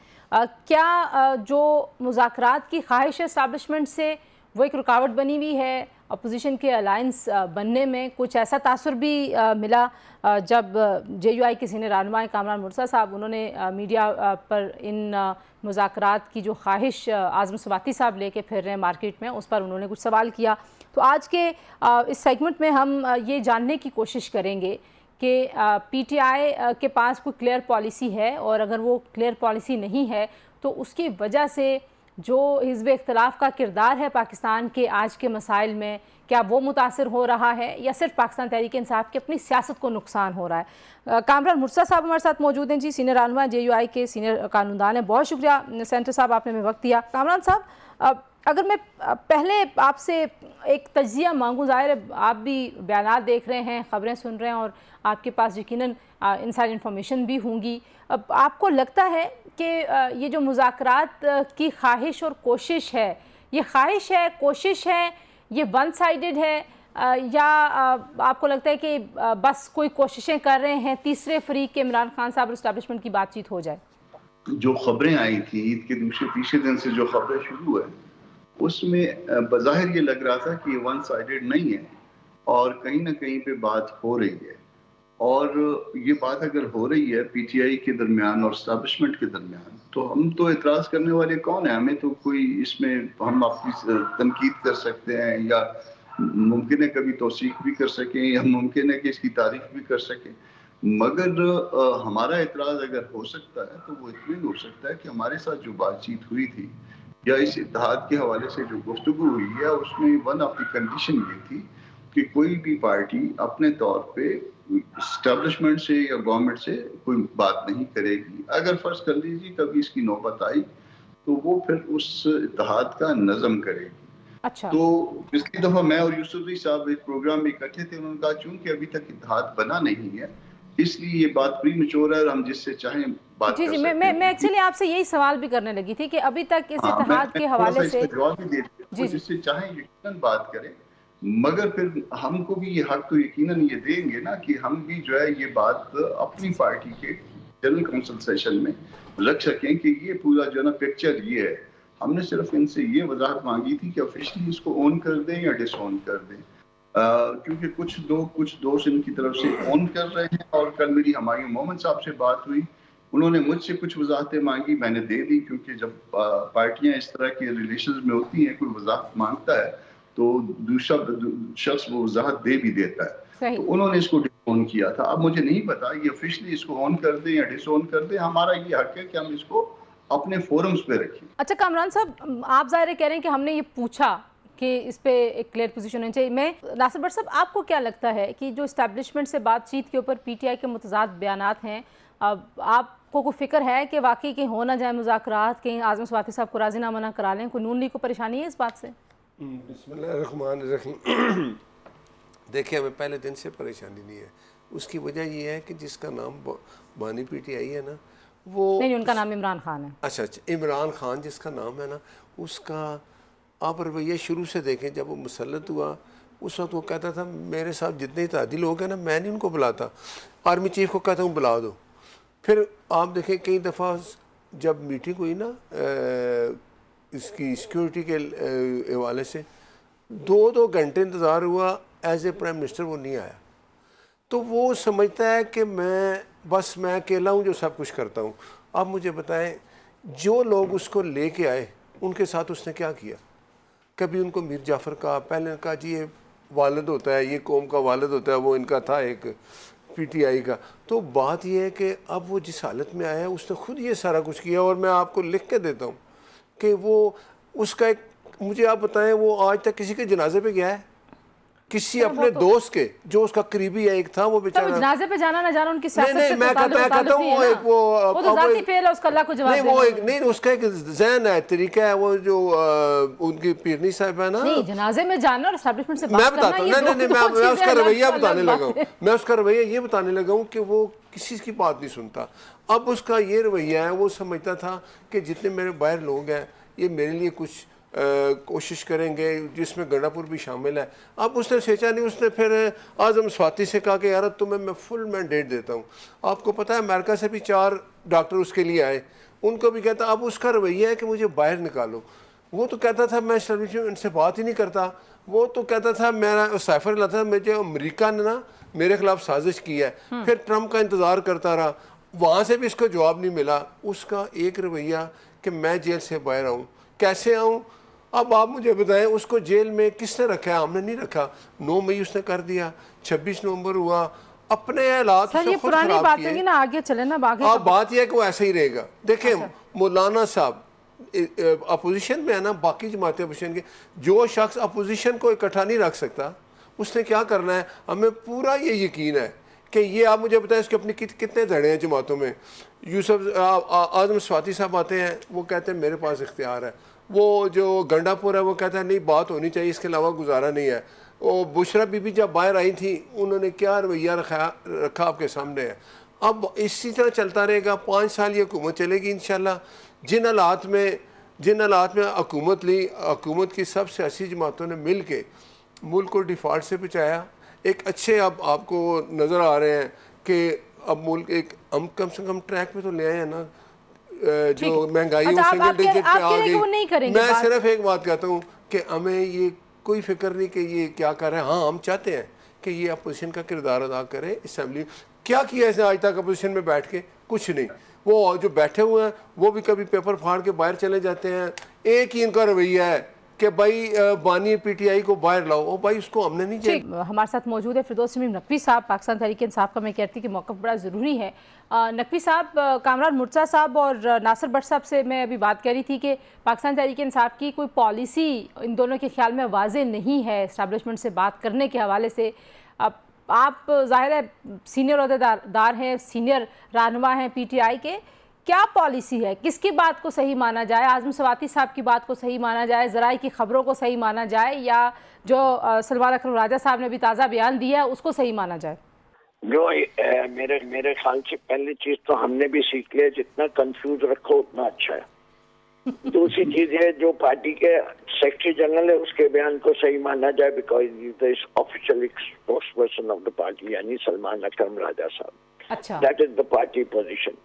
क्या जो मुज़ाकरात की ख्वाहिश इस्टेब्लिशमेंट से वो एक रुकावट बनी हुई है अपोजिशन के अलायंस बनने में? कुछ ऐसा तासुर भी मिला जब JUI के सीनियर रहनुमा कामरान मुर्तज़ा साहब उन्होंने मीडिया पर इन मुज़ाकरात की जो ख्वाहिश आज़म सवाती साहब लेके फिर रहे हैं मार्केट में, उस पर उन्होंने कुछ सवाल किया। तो आज के इस सेगमेंट में हम ये जानने की कोशिश करेंगे कि PTI के पास कोई क्लियर पॉलिसी है, और अगर वो क्लियर पॉलिसी नहीं है तो उसकी वजह से जो हिज़्ब इख्तिलाफ का किरदार है पाकिस्तान के आज के मसाइल में, क्या वो मुतासर हो रहा है या सिर्फ पाकिस्तान तहरीक इंसाफ की अपनी सियासत को नुकसान हो रहा है? कामरान मुर्तज़ा साहब हमारे साथ मौजूद हैं जी, सीनियर रहनुमा JUI के सीनियर कानूनदान हैं। बहुत शुक्रिया सेंटर साहब, आपने हमें वक्त दिया। कामरान साहब, अगर मैं पहले आपसे एक तज्ज़िया मांगूँ, ज़ाहिर है आप भी बयानात देख रहे हैं, ख़बरें सुन रहे हैं और आपके पास यकीनन इनसाइड इन्फॉर्मेशन भी होंगी। अब आपको लगता है कि ये जो मुज़ाकरात की ख्वाहिश और कोशिश है, ये ख्वाहिश है, कोशिश है, ये वन साइडेड है, या आपको लगता है कि बस कोई कोशिशें कर रहे हैं तीसरे फरीक के इमरान खान साहब और इस्टेब्लिशमेंट की बातचीत हो जाए? जो खबरें आई थी ईद के तीसरे दिन से जो खबरें शुरू हुए उसमें बज़ाहिर ये लग रहा था कि ये वन साइडेड नहीं है और कहीं ना कहीं पे बात हो रही है। और ये बात अगर हो रही है PTI के दरमियान और एस्टेब्लिशमेंट के दरमियान, तो हम तो एतराज़ करने वाले कौन है? हमें तो कोई इसमें हम अपनी तनकीद कर सकते हैं, या मुमकिन है कभी तौसीक भी कर सकें, या मुमकिन है कि इसकी तारीफ भी कर सकें, मगर हमारा एतराज़ अगर हो सकता है तो वो इसलिए हो सकता है कि हमारे साथ जो बातचीत हुई थी या इस इत्तेहाद के हवाले से जो गुफ्तगू हुई है उसमें वन ऑफ द कंडीशन ये थी कि कोई भी पार्टी अपने तौर पे اسٹیبلشمنٹ سے یا گورنمنٹ سے کوئی بات نہیں کرے گی. اگر فرض کر لیجیے کبھی اس کی نوبت آئی تو وہ پھر اس اتحاد کا نظم کرے گی. اچھا تو پچھلی دفعہ میں اور یوسف علی صاحب ایک پروگرام میں اکٹھے تھے. انہوں نے کہا چونکہ ابھی تک اتحاد بنا نہیں ہے اس لیے یہ بات پری میچور ہے اور ہم جس سے چاہیں بات جی کر جی سکتے میں ہیں. ایکچولی آپ سے یہی سوال بھی کرنے لگی تھی کہ ابھی تک اس ہاں اتحاد کے میں تھوڑا سا حوالے اس سے کا جواب بھی دے دیتا جی ہوں. جی جس سے چاہیں یقیناً بات کریں مگر پھر ہم کو بھی یہ حق تو یقیناً یہ دیں گے نا کہ ہم بھی جو ہے یہ بات اپنی پارٹی کے جنرل کونسل سیشن میں رکھ سکیں کہ یہ پورا جو ہے نا پکچر یہ ہے. ہم نے صرف ان سے یہ وضاحت مانگی تھی کہ آفیشلی اس کو اون کر دیں یا ڈس اون کر دیں, کیونکہ کچھ دوست ان کی طرف سے اون کر رہے ہیں. اور کل میری ہمایوں محمد صاحب سے بات ہوئی, انہوں نے مجھ سے کچھ وضاحتیں مانگی, میں نے دے دی, کیونکہ جب پارٹیاں اس طرح کے ریلیشنز میں ہوتی ہیں کوئی وضاحت مانگتا ہے تو دوسرا شخص وہ وضاحت دے بھی دیتا ہے. صحیح. تو انہوں نے اس کو ڈس اون کیا تھا. اب مجھے نہیں پتا یہ آفیشلی اس کو آن کر دیں یا ڈس اون کر دیں, ہمارا یہ حق ہے کہ ہم اس کو اپنے فورمز پہ رکھیں. اچھا کامران صاحب, آپ ظاہر کہہ رہے ہیں کہ ہم نے یہ پوچھا کہ اس پہ ایک کلیئر پوزیشن ہونی چاہیے. میں ناصر بٹ صاحب آپ کو کیا لگتا ہے کہ جو اسٹیبلشمنٹ سے بات چیت کے اوپر پی ٹی آئی کے متضاد بیانات ہیں, اب آپ کو کوئی فکر ہے کہ واقعی کہیں ہو نہ جائے مذاکرات, کہیں اعظم سواتی صاحب کو راضی نامہ نہ کرا لیں, کوئی نون لیگ کو پریشانی ہے اس بات سے؟ بسم اللہ الرحمن الرحیم. دیکھیں ہمیں پہلے دن سے پریشانی نہیں ہے. اس کی وجہ یہ ہے کہ جس کا نام بانی پی ٹی آئی ہے نا وہ نہیں ان کا نام عمران خان ہے. اچھا عمران خان جس کا نام ہے نا, اس کا آپ رویہ شروع سے دیکھیں. جب وہ مسلط ہوا اس وقت وہ کہتا تھا میرے ساتھ جتنے اتحادی لوگ ہیں نا میں نہیں ان کو بلاتا, آرمی چیف کو کہتا ہوں بلا دو. پھر آپ دیکھیں کئی دفعہ جب میٹنگ ہوئی نا اس کی سیکیورٹی کے حوالے سے 2 گھنٹے انتظار ہوا, ایز اے پرائم منسٹر وہ نہیں آیا. تو وہ سمجھتا ہے کہ میں اکیلا ہوں جو سب کچھ کرتا ہوں. اب مجھے بتائیں جو لوگ اس کو لے کے آئے ان کے ساتھ اس نے کیا کیا؟ کبھی ان کو میر جعفر کا پہلے کہا جی یہ والد ہوتا ہے, یہ قوم کا والد ہوتا ہے, وہ ان کا تھا ایک پی ٹی آئی کا. تو بات یہ ہے کہ اب وہ جس حالت میں آیا ہے اس نے خود یہ سارا کچھ کیا. اور میں آپ کو لکھ کے دیتا ہوں کہ وہ اس کا ایک, مجھے آپ بتائیں وہ آج تک کسی کے جنازے پہ گیا ہے؟ کسی اپنے دوست کے جو اس کا قریبی ہے ایک تھا وہ بیچارہ جنازے پہ جانا نہ جانا ان کی سیاست سے میں کہتا ہوں وہ تو ذاتی فعل ہے, اس کا اللہ کو جواب نہیں, وہ ایک نہیں, اس کا ایک ذہن ہے, طریقہ ہے. وہ جو ان کی پیرنی صاحب ہے نا, نہیں جنازے میں جانا اور اسٹیبلشمنٹ سے میں بات بتاتا ہوں, نہیں میں اس کا رویہ بتانے لگا ہوں. میں اس کا رویہ یہ بتانے لگا ہوں کہ وہ کسی کی بات نہیں سنتا. اب اس کا یہ رویہ ہے, وہ سمجھتا تھا کہ جتنے میرے باہر لوگ ہیں یہ میرے لیے کچھ کوشش کریں گے, جس میں گنڈا پور بھی شامل ہے. اب اس نے سوچا نہیں, اس نے پھر اعظم سواتی سے کہا کہ یار تمہیں میں فل مینڈیٹ دیتا ہوں. آپ کو پتہ ہے امریکہ سے بھی 4 ڈاکٹر اس کے لیے آئے, ان کو بھی کہتا. اب اس کا رویہ ہے کہ مجھے باہر نکالو. وہ تو کہتا تھا میں ان سے بات ہی نہیں کرتا. وہ تو کہتا تھا میرا سائفر لاتا تھا, مجھے امریکہ نے نا میرے خلاف سازش کی ہے. پھر ٹرمپ کا انتظار کرتا رہا, وہاں سے بھی اس کو جواب نہیں ملا. اس کا ایک رویہ کہ میں جیل سے باہر آؤں, کیسے آؤں. اب آپ مجھے بتائیں اس کو جیل میں کس نے رکھا ہے؟ ہم نے نہیں رکھا. 9 مئی اس نے کر دیا, 26 نومبر ہوا, اپنے حالات سر یہ پرانی بات ہے نا, آگے چلے نا. اب بات یہ ہے کہ وہ ایسا ہی رہے گا. دیکھیں مولانا صاحب اپوزیشن میں ہے نا, باقی جماعتیں اپوزیشن کے, جو شخص اپوزیشن کو اکٹھا نہیں رکھ سکتا اس نے کیا کرنا ہے. ہمیں پورا یہ یقین ہے کہ یہ, آپ مجھے بتائیں اس کے اپنے کتنے دھڑے ہیں جماعتوں میں. یوسف اعظم سواتی صاحب آتے ہیں, وہ کہتے ہیں میرے پاس اختیار ہے. وہ جو گنڈا پور ہے وہ کہتا ہے نہیں بات ہونی چاہیے, اس کے علاوہ گزارا نہیں ہے. وہ بشرا بی بی جب باہر آئی تھیں انہوں نے کیا رویہ رکھا آپ کے سامنے ہے. اب اسی طرح چلتا رہے گا, 5 سال یہ حکومت چلے گی انشاءاللہ. جن حالات میں حکومت لی, حکومت کی سب سیاسی جماعتوں نے مل کے ملک کو ڈیفالٹ سے بچایا. ایک اچھے اب آپ کو نظر آ رہے ہیں کہ اب ملک ایک ہم کم سے کم ٹریک پہ تو لے آئے ہیں نا, جو مہنگائی سنگل ڈیجٹ پہ آ گئی. میں صرف ایک بات کہتا ہوں کہ ہمیں یہ کوئی فکر نہیں کہ یہ کیا کر رہے ہیں. ہاں ہم چاہتے ہیں کہ یہ اپوزیشن کا کردار ادا کرے. اسمبلی کیا کیا ہے آج تک اپوزیشن میں بیٹھ کے؟ کچھ نہیں. وہ جو بیٹھے ہوئے ہیں وہ بھی کبھی پیپر پھاڑ کے باہر چلے جاتے ہیں. ایک ہی ان کا رویہ ہے کہ بھائی بانی پی ٹی آئی کو باہر لاؤ. بھائی اس کو ہم نے نہیں چاہیے. ہمارے ساتھ موجود ہے فردوس شمیم نقوی صاحب, پاکستان تحریک انصاف کا میں کہتی کہ موقف بڑا ضروری ہے. نقوی صاحب, کامران مرتضیٰ صاحب اور ناصر بٹ صاحب سے میں ابھی بات کر رہی تھی کہ پاکستان تحریک انصاف کی کوئی پالیسی ان دونوں کے خیال میں واضح نہیں ہے اسٹیبلشمنٹ سے بات کرنے کے حوالے سے. اب आप ज़ाहिर है सीनियर ओहदेदार हैं, सीनियर रहनुमा हैं पीटीआई के, क्या पॉलिसी है, किसकी बात को सही माना जाए? आज़म सवाती साहब की बात को सही माना जाए, ज़राए की खबरों को सही माना जाए, या जो सलमान अकरम राजा साहब ने भी ताज़ा बयान दिया है उसको सही माना जाए? जो मेरे ख्याल से पहली चीज तो हमने भी सीख लिया, जितना कंफ्यूज रखो उतना अच्छा है। दूसरी चीज है, जो पार्टी के सेक्रेटरी जनरल है उसके बयान को सही माना जाए, because is official spokes person of the party, यानी सलमान अकरम राजा साहब। अच्छा, that is the party position.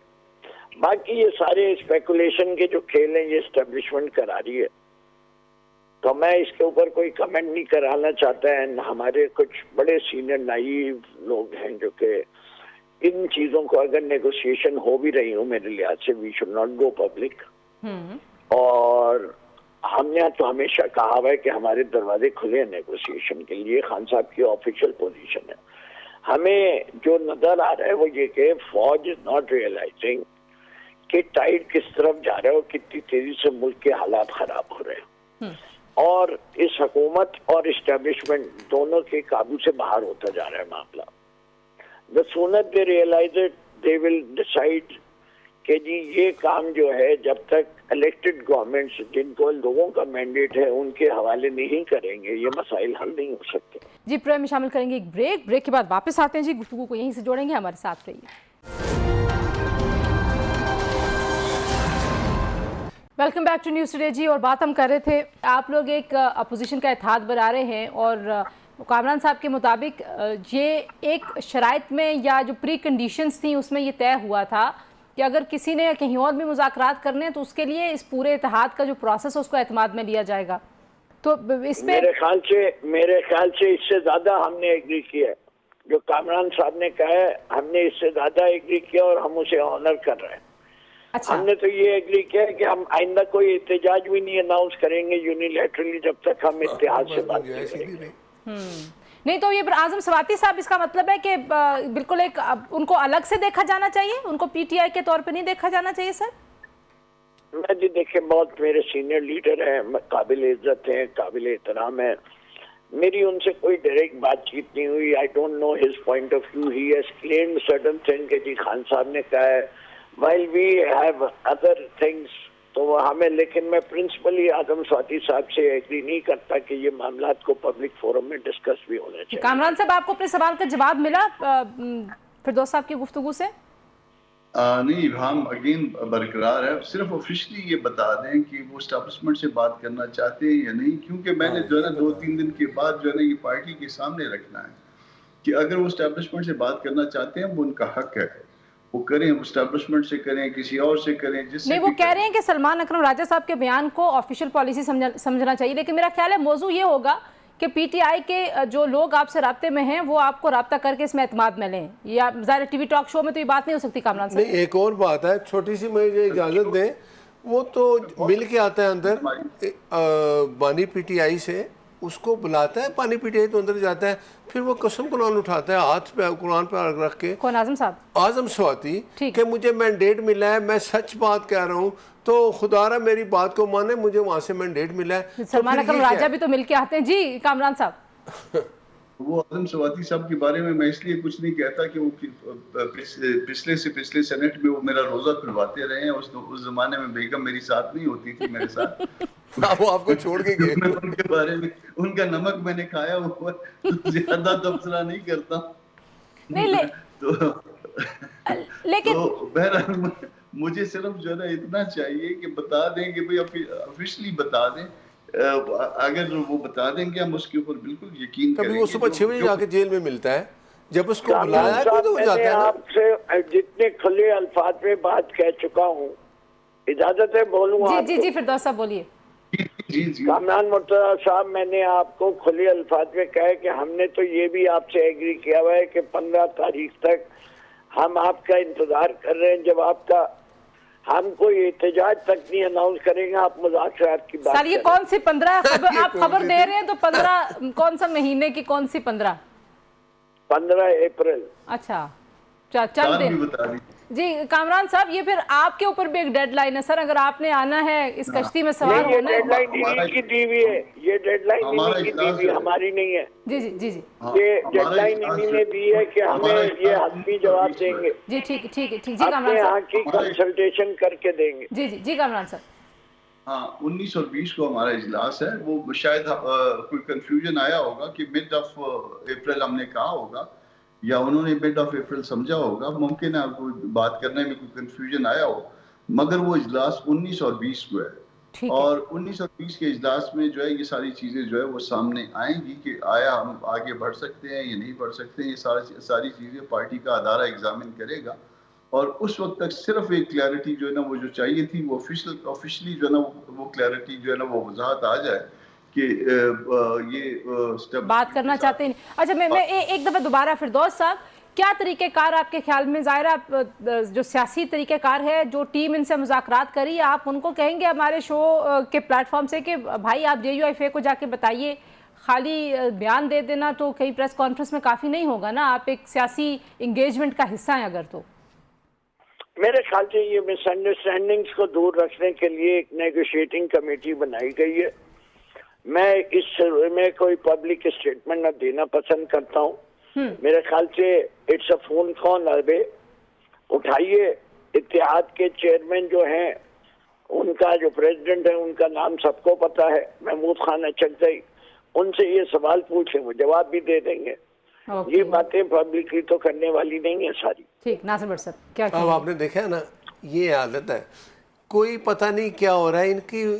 बाकी ये सारे स्पेकुलेशन के जो खेल हैं ये एस्टेब्लिशमेंट करा रही है, तो मैं इसके ऊपर कोई कमेंट नहीं कराना चाहता है। हमारे कुछ बड़े सीनियर नाइव लोग हैं जो कि इन चीजों को, अगर नेगोशिएशन हो भी रही हो मेरे लिहाज से, we should not go public. और हमने तो हमेशा कहा हुआ है कि हमारे दरवाजे खुले हैं नेगोशिएशन के लिए, खान साहब की ऑफिशियल पोजीशन है। हमें जो नजर आ रहा है वो ये कि फौज इज नॉट रियलाइजिंग कि टाइड किस तरफ जा रहा है और कितनी तेजी से मुल्क के हालात खराब हो रहे हैं, और इस हुकूमत और इस्टेब्लिशमेंट दोनों के काबू से बाहर होता जा रहा है मामला। The sooner they realize it they will decide कि जी ये काम जो है जब तक इलेक्टेड गवर्नमेंट्स जिनको लोगों का मैंडेट है उनके हवाले नहीं करेंगे ये मसाइल हल नहीं हो सकते। जी प्रोग्राम में शामिल करेंगे एक ब्रेक के बाद वापस आते हैं जी, गुफ्तगू को यहीं से जोड़ेंगे, हमारे साथ रहिए। Welcome back to News Today जी। और बात हम कर रहे थे, आप लोग एक अपोजिशन का इत्तेहाद बना रहे हैं और कामरान साहब के मुताबिक ये एक शराइत में या जो प्री कंडीशंस थी उसमें ये तय हुआ था कि अगर किसी ने कहीं और भी मुज़ाकरात करने हैं तो उसके लिए इस पूरे इत्तेहाद का जो प्रोसेस है उसको एतमाद में लिया जाएगा। तो इस पे मेरे ख्याल से इससे ज़्यादा हमने एग्री किया है। जो कामरान साहब ने कहा है हमने इससे ज़्यादा एग्री किया और हम उसे ऑनर कर रहे हैं। अच्छा, हमने तो ये एग्री किया कि हम आइंदा कोई एहतजाज भी नहीं अनाउंस करेंगे यूनिलैटरली जब तक हम इत्तेहाद से बात नहीं करेंगे। नहीं तो ये आज़म सवाती साहब, इसका मतलब है कि बिल्कुल एक उनको अलग से देखा जाना चाहिए, उनको पीटीआई के तौर पे नहीं देखा जाना चाहिए सर? मैं जी देखे बहुत मेरे सीनियर लीडर हैं, काबिल इज्जत हैं, काबिल एहतराम है, मेरी उनसे कोई डायरेक्ट बातचीत नहीं हुई। I don't know his point of view, he has claimed certain thing कि जी खान साहब ने कहा है, while we have other things. तो हमें, लेकिन मैं प्रिंसिपली आज़म सवाती साहब से एग्री नहीं करता कि ये मामलात को पब्लिक फोरम में डिस्कस भी होने चाहिए। कामरान साहब, आपको अपने सवाल का जवाब मिला फिरदौस साहब की गुफ्तगू से? नहीं, हम अगेन बरकरार है, सिर्फ ऑफिशियली ये बता दें कि वो एस्टैब्लिशमेंट से बात करना चाहते हैं या नहीं, क्योंकि मैंने जो है ना 2-3 दिन के बाद जो है ना ये पार्टी के सामने रखना है कि अगर वो एस्टैब्लिशमेंट से बात करना चाहते हैं वो उनका हक है, वो करें, एस्टैब्लिशमेंट से करें, किसी और से करें, जिससे नहीं, वो कह रहे हैं कि सलमान अकरम राजा साहब के बयान को ऑफिशियल पॉलिसी समझना चाहिए, लेकिन मेरा ख्याल है मौजू ये होगा कि पीटीआई के जो लोग आपसे राब्ते में हैं वो आपको राब्ता करके इसमें एतमाद में लें, या ज़ाहिर टीवी टॉक शो में तो ये बात नहीं हो सकती। कामरान साहब, नहीं, एक और बात है, छोटी सी मुझे इजाज़त दें, वो तो मिल के आता है अंदर बानी पीटीआई से, उसको बुलाता है, पानी पीटीआई तो अंदर जाता है, फिर वो कसम कुरान उठाता है, हाथ पे कुरान पे रख के। कौन? आज़म साहब? आज़म सवाती, कि मुझे मैंडेट मिला है, मैं सच बात कह रहा हूँ, तो खुदारा मेरी बात को माने, मुझे वहाँ से मैंडेट मिला है। सलमान अकरम राजा भी तो मिल के आते हैं जी। कामरान साहब, वो आज़म सवाती साहब के बारे में मैं इसलिए कुछ नहीं कहता कि वो पिछले सेनेट में वो मेरा रोजा खुलवाते रहे हैं। उस जमाने में बेगम मेरी साथ नहीं होती थी, मेरे साथ वो आपको छोड़ के गए। मैं उनके बारे में, उनका नमक मैंने खाया हुआ, तो ज्यादा तबसरा नहीं करता। नहीं लेकिन तो बहरहाल मुझे सिर्फ जो है इतना चाहिए कि बता दें कि भाई ऑफिशियली बता दें, अगर वो बता देंगे हम उसके ऊपर बिल्कुल यकीन करेंगे। कभी वो सुबह 6 बजे जाके जेल में मिलता है, जब उसको बुलाया है तो वो जाता है। आपसे जितने खुले अल्फाज में बात कह चुका हूँ, इजाजत है बोलूँ? जी फिरदौस साहब बोलिए। जी कामरान मुर्तज़ा साहब, मैंने आपको खुले अल्फाज में कहा है कि हमने तो ये भी आपसे एग्री किया हुआ है कि 15 तारीख तक हम आपका इंतजार कर रहे हैं, जब आपका हम कोई एहतजाज तक नहीं अनाउंस करेंगे, आप मुज़ाकरात की बात। सर ये कौन सी 15 खबर आप खबर दे रहे हैं? तो 15 कौन सा महीने की, कौन सी 15 अप्रैल? अच्छा, चल दे جی کامران صاحب یہ پھر آپ کے اوپر بھی ایک ڈیڈ لائن ہے سر, اگر آپ نے آنا ہے اس کشتی میں سوار یہ ہونا ہے. ڈیڈ لائن انہی کی دی ہوئی ہے, یہ ڈیڈ لائن انہی کی دی ہوئی ہے, ہماری نہیں ہے. جی جی جی جی یہ ڈیڈ لائن انہی نے دی ہے کہ ہمیں یہ حتمی جواب دیں گے, جی ٹھیک ہے ٹھیک ہے ٹھیک. جی اپنے کامران یہاں صاحب. کی کنسلٹیشن کر کے دیں گے. جی جی جی کامران صاحب. ہاں 19 اور 20 کو ہمارا اجلاس ہے, وہ شاید کوئی کنفیوژن آیا ہوگا کہ مڈ آف اپریل ہم نے کہا ہوگا, یا انہوں نے مڈ آف اپریل سمجھا ہوگا, ممکن ہے کوئی بات کرنے میں کوئی کنفیوژن آیا ہو, مگر وہ اجلاس 19 اور 20 کو ہے. اور 19 اور 20 کے اجلاس میں جو ہے یہ ساری چیزیں جو ہے وہ سامنے آئیں گی کہ آیا ہم آگے بڑھ سکتے ہیں یا نہیں بڑھ سکتے ہیں. یہ ساری چیزیں پارٹی کا ادارہ ایگزامن کرے گا, اور اس وقت تک صرف ایک کلیئرٹی جو ہے نا وہ جو چاہیے تھی وہ آفیشلی جو ہے نا وہ کلیئرٹی جو ہے نا وہ وضاحت آ جائے کہ یہ بات کرنا چاہتے ہیں. اچھا میں ایک دفعہ دوبارہ فردوس صاحب, کیا طریقہ کار آپ کے خیال میں, ظاہرہ جو سیاسی طریقہ کار ہے جو ٹیم ان سے مذاکرات کری, آپ ان کو کہیں گے ہمارے شو کے پلیٹ فارم سے کہ بھائی آپ JUIFA کو جا کے بتائیے, خالی بیان دے دینا تو کہیں پریس کانفرنس میں کافی نہیں ہوگا نا, آپ ایک سیاسی انگیجمنٹ کا حصہ ہیں اگر تو. میرے خیال سے یہ مس انڈرسٹینڈنگز کو دور رکھنے کے لیے ایک نیگوشیٹنگ کمیٹی بنائی گئی ہے. میں اس میں کوئی پبلک اسٹیٹمنٹ نہ دینا پسند کرتا ہوں. میرے خیال سے اٹس اے فون کال اوے, اٹھائیے. اتحاد کے چیئرمین جو ہیں, ان کا جو پریزیڈنٹ ہے ان کا نام سب کو پتا ہے, محمود خان اچکزئی, ان سے یہ سوال پوچھیں, وہ جواب بھی دے دیں گے. یہ باتیں پبلکلی تو کرنے والی نہیں ہے ساری. ٹھیک. ناصر بٹ صاحب کیا اب آپ نے دیکھا ہے نا, یہ حالت ہے, کوئی پتہ نہیں کیا ہو رہا ہے.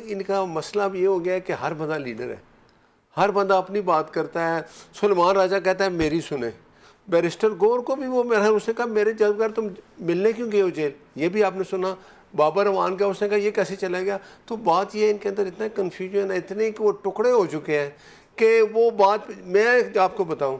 ان کا مسئلہ اب یہ ہو گیا ہے کہ ہر بندہ لیڈر ہے, ہر بندہ اپنی بات کرتا ہے. سلیمان راجہ کہتا ہے میری سنیں, بیرسٹر گور کو بھی وہ اس نے کہا میرے جذبگر تم ملنے کیوں گئے ہو جیل, یہ بھی آپ نے سنا. بابر امان کا اس نے کہا یہ کیسے چلا گیا. تو بات یہ ان کے اندر اتنا کنفیوژن ہے, اتنے کہ وہ ٹکڑے ہو چکے ہیں کہ وہ بات میں آپ کو بتاؤں,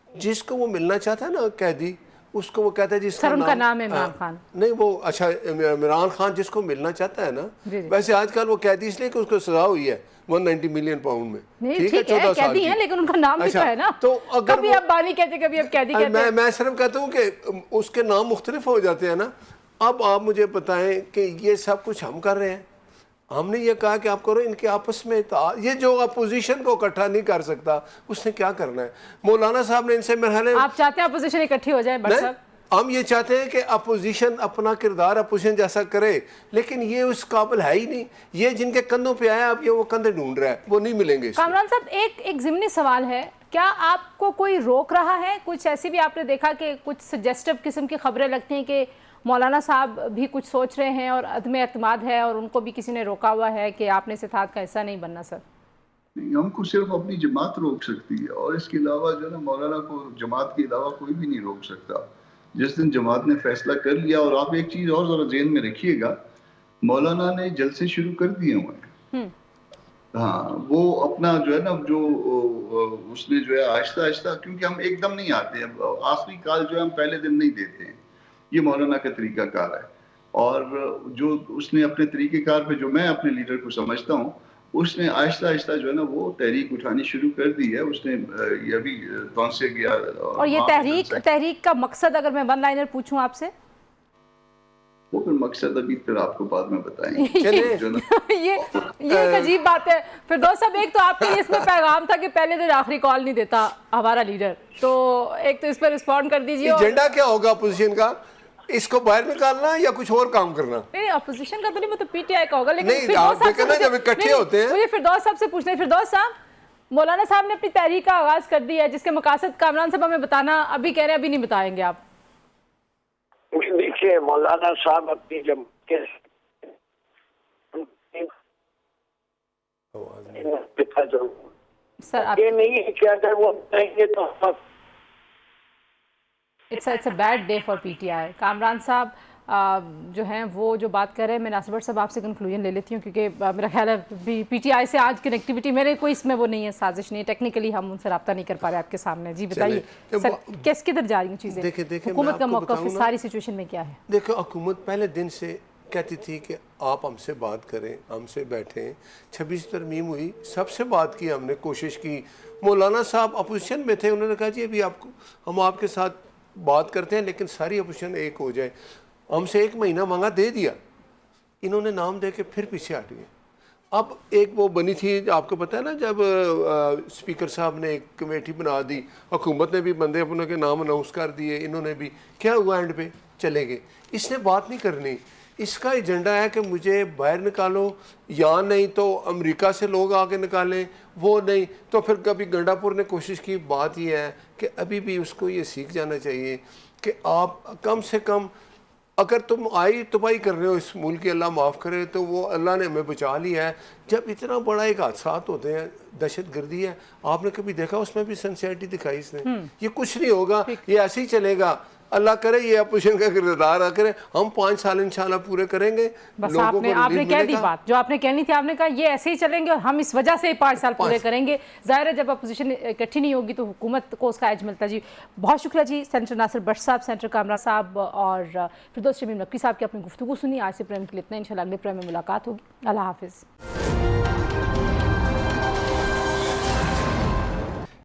جس کو وہ ملنا چاہتا ہے نا قیدی, اس کو وہ کہتا ہے جس کا نام ہے عمران خان. نہیں وہ اچھا عمران خان جس کو ملنا چاہتا ہے نا, ویسے آج کل وہ قیدی اس لیے کہ اس کو سزا ہوئی ہے 190 ملین پاؤنڈ میں. ٹھیک ہے 14 سال قیدی ہیں لیکن ان کا نام بھی ہے نا, تو اگر کبھی اب بانی کہتے کبھی اب قیدی کہتے ہیں. میں صرف کہتا ہوں کہ اس کے نام مختلف ہو جاتے ہیں نا. اب آپ مجھے بتائیں کہ یہ سب کچھ ہم کر رہے ہیں, ہم نے یہ کہا کہ آپ کرو, ان کے آپس میں یہ جو اپوزیشن کو اکٹھا نہیں کر سکتا اس نے کیا کرنا ہے. مولانا صاحب نے ان سے مرحلے, آپ چاہتے ہیں اپوزیشن اکٹھی ہو جائے بٹ صاحب؟ ہم یہ چاہتے ہیں کہ اپوزیشن اپنا کردار اپوزیشن جیسا کرے, لیکن یہ اس قابل ہے ہی نہیں. یہ جن کے کندھوں پہ آیا اب یہ وہ کندھے ڈھونڈ رہا ہے, وہ نہیں ملیں گے. کامران صاحب ایک ضمنی سوال ہے, کیا آپ کو کوئی روک رہا ہے؟ کچھ ایسی بھی آپ نے دیکھا کہ کچھ سجیسٹو قسم کی خبریں لگتی ہیں کہ مولانا صاحب بھی کچھ سوچ رہے ہیں اور عدم اعتماد ہے, اور ان کو بھی کسی نے روکا ہوا ہے کہ آپ نے اس اتحاد کا حصہ نہیں بننا؟ سر ہم کو صرف اپنی جماعت روک سکتی ہے, اور اس کے علاوہ جو ہے نا مولانا کو جماعت کے علاوہ کوئی بھی نہیں روک سکتا. جس دن جماعت نے فیصلہ کر لیا, اور آپ ایک چیز اور ذرا ذہن میں رکھیے گا, مولانا نے جلسے شروع کر دیے ہوئے ہیں. ہاں وہ اپنا جو ہے نا جو اس نے جو ہے آہستہ آہستہ, کیونکہ ہم ایک دم نہیں آتے ہیں, آخری کال جو ہے ہم پہلے دن نہیں دیتے ہیں, یہ مولانا کا طریقہ کار ہے. اور جو اس نے اپنے طریقہ کار پہ, جو میں اپنے لیڈر کو سمجھتا ہوں, اس نے آہستہ آہستہ جو ہے نا وہ تحریک اٹھانی شروع کر دی ہے. اس نے یہ ابھی سے گیا. اور یہ تحریک کا مقصد اگر میں ون لائنر پوچھوں آپ سے, وہ پھر مقصد ابھی پھر آپ کو بعد میں بتائیں گے. یہ ایک عجیب بات ہے فردوس صاحب. ایک تو آپ کے اس میں پیغام تھا کہ پہلے دن آخری کال نہیں دیتا ہمارا لیڈر, تو ایک تو اس پر رسپونڈ کر دیجیے. ایجنڈا کیا ہوگا اپوزیشن کا, اس کو باہر نکالنا یا کچھ اور کام کرنا؟ نہیں اپوزیشن کا تو نہیں, مطلب PTI کا ہوگا. لیکن جب اکٹھے ہوتے ہیں, مجھے فردوس صاحب سے پوچھنا ہے. فردوس صاحب مولانا صاحب نے اپنی تحریک کا آغاز کر دیا ہے, جس کے مقاصد کامران صاحب ہمیں بتانا ابھی کہہ رہے ہیں, ابھی نہیں بتائیں گے آپ. دیکھیے مولانا صاحب اپنی جب سر یہ نہیں ہے کہ اگر وہ بتائیں گے تو it's a bad day for PTI. Kamran صاحب جو ہیں وہ جو بات کر رہے ہیں, میں ناصر بٹ صاحب آپ سے کنکلوژن لے لیتی ہوں, کیونکہ میرا خیال ہے PTI سے آج کنیکٹیوٹی میرے کوئی اس میں وہ نہیں ہے, سازش نہیں, ٹیکنیکلی ہم ان سے رابطہ نہیں کر پا رہے آپ کے سامنے. جی بتائیے سر, کس کدھر جا رہی ہیں چیزیں, حکومت کا موقف اس ساری سچویشن میں کیا ہے؟ دیکھو حکومت پہلے دن سے کہتی تھی کہ آپ ہم سے بات کریں, ہم سے بیٹھیں. 26 ترمیم ہوئی, سب سے بات کی ہم نے, کوشش کی. مولانا صاحب اپوزیشن میں تھے, انہوں نے کہا جی ابھی ہم آپ کے ساتھ بات کرتے ہیں لیکن ساری اپوزیشن ایک ہو جائے. ہم سے 1 مہینہ مانگا دے دیا, انہوں نے نام دے کے پھر پیچھے ہٹ گئے. اب ایک وہ بنی تھی آپ کو پتہ ہے نا, جب اسپیکر صاحب نے ایک کمیٹی بنا دی, حکومت نے بھی بندے اپنے کے نام اناؤنس کر دیے, انہوں نے بھی کیا ہوا, اینڈ پہ چلے گئے. اس نے بات نہیں کرنی, اس کا ایجنڈا ہے کہ مجھے باہر نکالو, یا نہیں تو امریکہ سے لوگ آ کے نکالیں, وہ نہیں تو پھر کبھی گنڈا پور نے کوشش کی. بات یہ ہے کہ ابھی بھی اس کو یہ سیکھ جانا چاہیے کہ آپ کم سے کم اگر تم آئی تباہی کر رہے ہو اس ملک کی, اللہ معاف کرے, تو وہ اللہ نے ہمیں بچا لیا ہے. جب اتنا بڑا ایک حادثات ہوتے ہیں, دہشت گردی ہے, آپ نے کبھی دیکھا اس میں بھی سنسیئرٹی دکھائی اس نے؟ یہ کچھ نہیں ہوگا, یہ ایسے ہی چلے گا. اللہ کرے یہ اپوزیشن کا کردار کرے, ہم 5 سال انشاءاللہ پورے کریں گے. بس آپ نے کہہ دی بات جو آپ نے کہنی تھی, آپ نے کہا یہ ایسے ہی چلیں گے اور ہم اس وجہ سے 5 سال پورے کریں گے. ظاہر ہے جب اپوزیشن اکٹھی نہیں ہوگی تو حکومت کو اس کا ایج ملتا ہے. جی بہت شکریہ جی, سینیٹر ناصر بٹ صاحب, سینیٹر کامران صاحب اور فردوس شمیم نقوی صاحب کی اپنی گفتگو سنی. آج سے پروگرام کے لیے اتنا, انشاءاللہ اگلے پروگرام میں ملاقات ہوگی. اللہ حافظ.